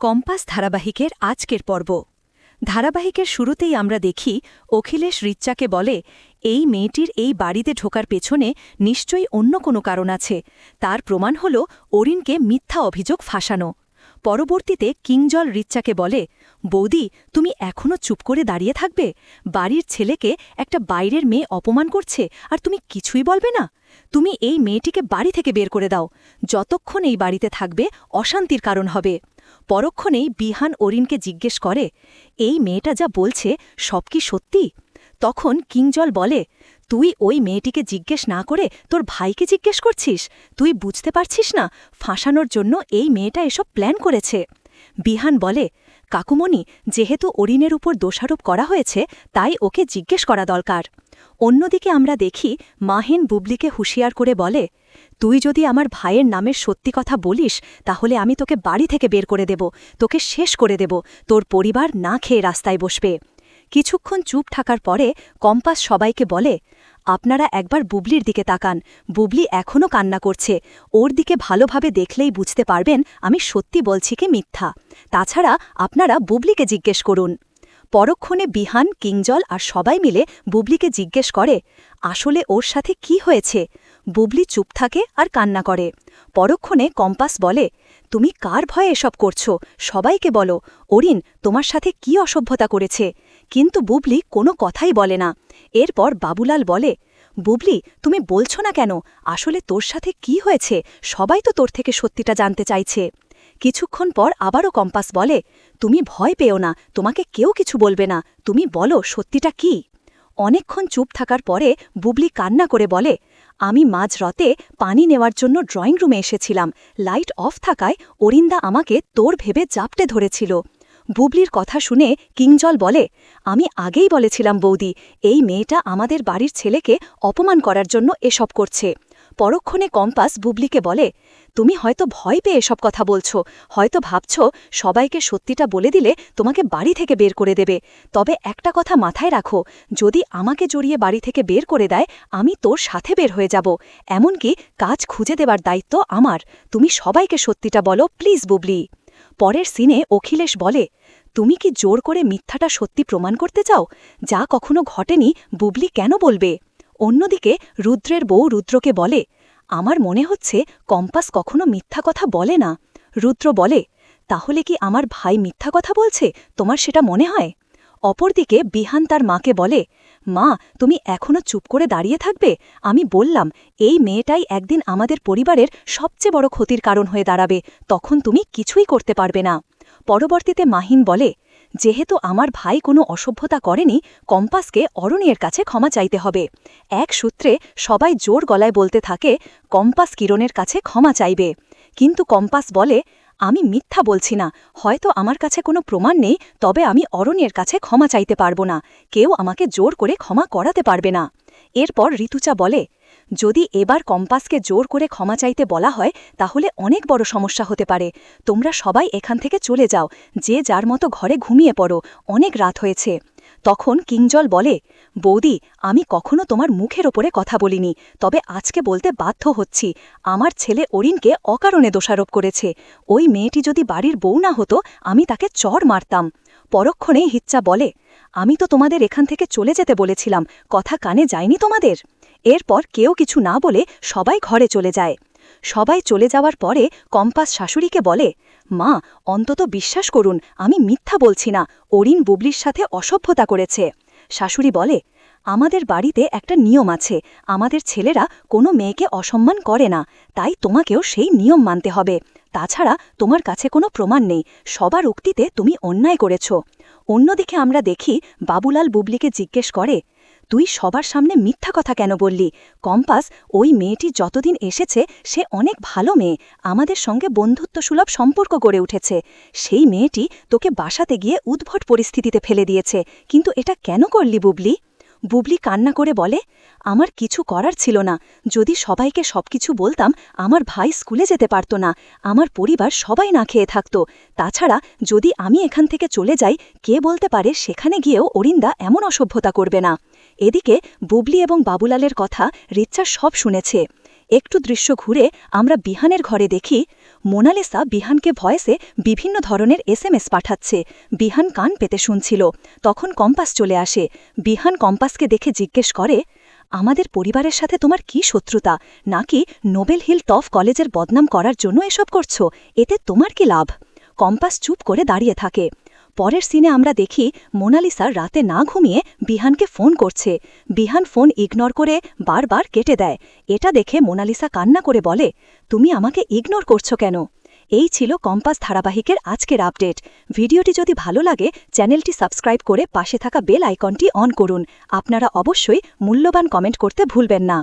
Compass ধারাবাহিকের আজকের পর্ব। ধারাবাহিকের শুরুতেই আমরা দেখি অখিলেশ রিচ্চাকে বলে, এই মেয়েটির এই বাড়িতে ঢোকার পেছনে নিশ্চয়ই অন্য কোনো কারণ আছে। তার প্রমাণ হল অরিনকে মিথ্যা অভিযোগ ফাঁসানো। পরবর্তীতে কিংজল রিচ্চাকে বলে, বৌদি, তুমি এখনও চুপ করে দাঁড়িয়ে থাকবে? বাড়ির ছেলেকে একটা বাইরের মেয়ে অপমান করছে আর তুমি কিছুই বলবে না? তুমি এই মেয়েটিকে বাড়ি থেকে বের করে দাও। যতক্ষণ এই বাড়িতে থাকবে অশান্তির কারণ হবে। পরক্ষণেই বিহান অরিনকে জিজ্ঞেস করে, এই মেয়েটা যা বলছে সব কি সত্যি? তখন কিংজল বলে, তুই ওই মেয়েটিকে জিজ্ঞেস না করে তোর ভাইকে জিজ্ঞেস করছিস? তুই বুঝতে পারছিস না ফাঁসানোর জন্য এই মেয়েটা এসব প্ল্যান করেছে? বিহান বলে, কাকুমণি, যেহেতু অরিনের উপর দোষারোপ করা হয়েছে তাই ওকে জিজ্ঞেস করা দরকার। অন্যদিকে আমরা দেখি মাহিন বুবলিকে হুঁশিয়ার করে বলে, তুই যদি আমার ভাইয়ের নামের সত্যি কথা বলিস তাহলে আমি তোকে বাড়ি থেকে বের করে দেব, তোকে শেষ করে দেব, তোর পরিবার না খেয়ে রাস্তায় বসবে। কিছুক্ষণ চুপ থাকার পরে কম্পাস সবাইকে বলে, আপনারা একবার বুবলির দিকে তাকান। বুবলি এখনও কান্না করছে। ওর দিকে ভালোভাবে দেখলেই বুঝতে পারবেন আমি সত্যি বলছি কি মিথ্যা। তাছাড়া আপনারা বুবলিকে জিজ্ঞেস করুন। পরক্ষণে বিহান, কিংজল আর সবাই মিলে বুবলিকে জিজ্ঞেস করে, আসলে ওর সাথে কি হয়েছে? বুবলি চুপ থাকে আর কান্না করে। পরক্ষণে কম্পাস বলে, তুমি কার ভয়ে এসব করছো? সবাইকে বলো, অরিন তোমার সাথে কি অসভ্যতা করেছে? কিন্তু বুবলি কোনো কথাই বলে না। এরপর বাবুলাল বলে, বুবলি, তুমি বলছো না কেন? আসলে তোর সাথে কি হয়েছে? সবাই তো তোর থেকে সত্যিটা জানতে চাইছে। কিছুক্ষণ পর আবারও কম্পাস বলে, তুমি ভয় পেও না, তোমাকে কেউ কিছু বলবে না, তুমি বলো সত্যিটা কি? অনেকক্ষণ চুপ থাকার পরে বুবলি কান্না করে বলে, আমি মাঝরাতে পানি নেওয়ার জন্য ড্রয়িং রুমে এসেছিলাম। লাইট অফ থাকায় অরিন্দা আমাকে তোর ভেবে জাপটে ধরেছিল। বুবলির কথা শুনে কিংজল বলে, আমি আগেই বলেছিলাম বৌদি, এই মেয়েটা আমাদের বাড়ির ছেলেকে অপমান করার জন্য এসব করছে। পরক্ষণে কম্পাস বুবলিকে বলে, তুমি হয়তো ভয় পেয়ে এসব কথা বলছো, হয়তো ভাবছ সবাইকে সত্যিটা বলে দিলে তোমাকে বাড়ি থেকে বের করে দেবে। তবে একটা কথা মাথায় রাখো, যদি আমাকে জড়িয়ে বাড়ি থেকে বের করে দেয় আমি তোর সাথে বের হয়ে যাব। এমনকি কাজ খুঁজে দেবার দায়িত্ব আমার। তুমি সবাইকে সত্যিটা বলো প্লিজ বুবলি। পরের সিনে অখিলেশ বলে, তুমি কি জোর করে মিথ্যাটা সত্যি প্রমাণ করতে চাও? যা কখনো ঘটেনি বুবলি কেন বলবে? অন্যদিকে রুদ্রের বউ রুদ্রকে বলে, আমার মনে হচ্ছে কম্পাস কখনো মিথ্যা কথা বলে না। রুদ্র বলে, তাহলে কি আমার ভাই মিথ্যা কথা বলছে? তোমার সেটা মনে হয়? অপরদিকে বিহান তার মাকে বলে, মা, তুমি এখনও চুপ করে দাঁড়িয়ে থাকবে? আমি বললাম এই মেয়েটাই একদিন আমাদের পরিবারের সবচেয়ে বড় ক্ষতির কারণ হয়ে দাঁড়াবে, তখন তুমি কিছুই করতে পারবে না। পরবর্তীতে মাহিন বলে, যেহেতু আমার ভাই কোনো অসভ্যতা করেনি, কম্পাসকে অরণ্যের কাছে ক্ষমা চাইতে হবে। এক সূত্রে সবাই জোর গলায় বলতে থাকে, কম্পাস কিরণের কাছে ক্ষমা চাইবে। কিন্তু কম্পাস বলে, আমি মিথ্যা বলছি না, হয়তো আমার কাছে কোনো প্রমাণ নেই, তবে আমি অরণ্যের কাছে ক্ষমা চাইতে পারবো না। কেউ আমাকে জোর করে ক্ষমা করাতে পারবে না। এরপর ঋতুচা বলে, যদি এবার কম্পাসকে জোর করে ক্ষমা চাইতে বলা হয় তাহলে অনেক বড় সমস্যা হতে পারে। তোমরা সবাই এখান থেকে চলে যাও, যে যার মতো ঘরে ঘুমিয়ে পড়ো, অনেক রাত হয়েছে। তখন কিংজল বলে, বৌদি, আমি কখনো তোমার মুখের ওপরে কথা বলিনি, তবে আজকে বলতে বাধ্য হচ্ছি, আমার ছেলে অরিনকে অকারণে দোষারোপ করেছে। ওই মেয়েটি যদি বাড়ির বউ না হতো আমি তাকে চড় মারতাম। পরক্ষণেই হিচ্চা বলে, আমি তো তোমাদের এখান থেকে চলে যেতে বলেছিলাম, কথা কানে যায়নি তোমাদের? এরপর কেউ কিছু না বলে সবাই ঘরে চলে যায়। সবাই চলে যাওয়ার পরে কম্পাস শাশুড়িকে বলে, মা, অন্তত বিশ্বাস করুন আমি মিথ্যা বলছি না, অরিন বুবলির সাথে অসভ্যতা করেছে। শাশুড়ি বলে, আমাদের বাড়িতে একটা নিয়ম আছে, আমাদের ছেলেরা কোনো মেয়েকে অসম্মান করে না, তাই তোমাকেও সেই নিয়ম মানতে হবে। তাছাড়া তোমার কাছে কোনো প্রমাণ নেই, সবার উক্তিতে তুমি অন্যায় করেছ। অন্যদিকে আমরা দেখি বাবুলাল বুবলিকে জিজ্ঞেস করে, তুই সবার সামনে মিথ্যা কথা কেন বললি? কম্পাস, ওই মেয়েটি যতদিন এসেছে সে অনেক ভালো মেয়ে, আমাদের সঙ্গে বন্ধুত্বসুলভ সম্পর্ক গড়ে উঠেছে। সেই মেয়েটি তোকে বাসাতে গিয়ে উদ্ভট পরিস্থিতিতে ফেলে দিয়েছে, কিন্তু এটা কেন করলি বুবলি? বুবলি কান্না করে বলে, আমার কিছু করার ছিল না। যদি সবাইকে সবকিছু বলতাম আমার ভাই স্কুলে যেতে পারত না, আমার পরিবার সবাই না খেয়ে থাকত। তাছাড়া যদি আমি এখান থেকে চলে যাই, কে বলতে পারে সেখানে গিয়েও অরিন্দা এমন অসভ্যতা করবে না। এদিকে বুবলি এবং বাবুলালের কথা রিচ্চা সব শুনেছে। একটু দৃশ্য ঘুরে আমরা বিহানের ঘরে দেখি মোনালিসা বিহানকে ভয়েসে বিভিন্ন ধরনের SMS পাঠাচ্ছে। বিহান কান পেতে শুনছিল। তখন কম্পাস চলে আসে। বিহান কম্পাসকে দেখে জিজ্ঞেস করে, আমাদের পরিবারের সাথে তোমার কি শত্রুতা, নাকি নোবেল হিল টফ কলেজের বদনাম করার জন্য এসব করছো? এতে তোমার কি লাভ? কম্পাস চুপ করে দাঁড়িয়ে থাকে। পরের সিনে আমরা দেখি মোনালিসা রাতে না ঘুমিয়ে বিহানকে ফোন করছে। বিহান ফোন ইগনোর করে বারবার কেটে দেয়। এটা দেখে মোনালিসা কান্না করে বলে, তুমি আমাকে ইগনোর করছো কেন? এই ছিল কম্পাস ধারাবাহিকের আজকের আপডেট। ভিডিওটি যদি ভালো লাগে চ্যানেলটি সাবস্ক্রাইব করে পাশে থাকা বেল আইকনটি অন করুন। আপনারা অবশ্যই মূল্যবান কমেন্ট করতে ভুলবেন না।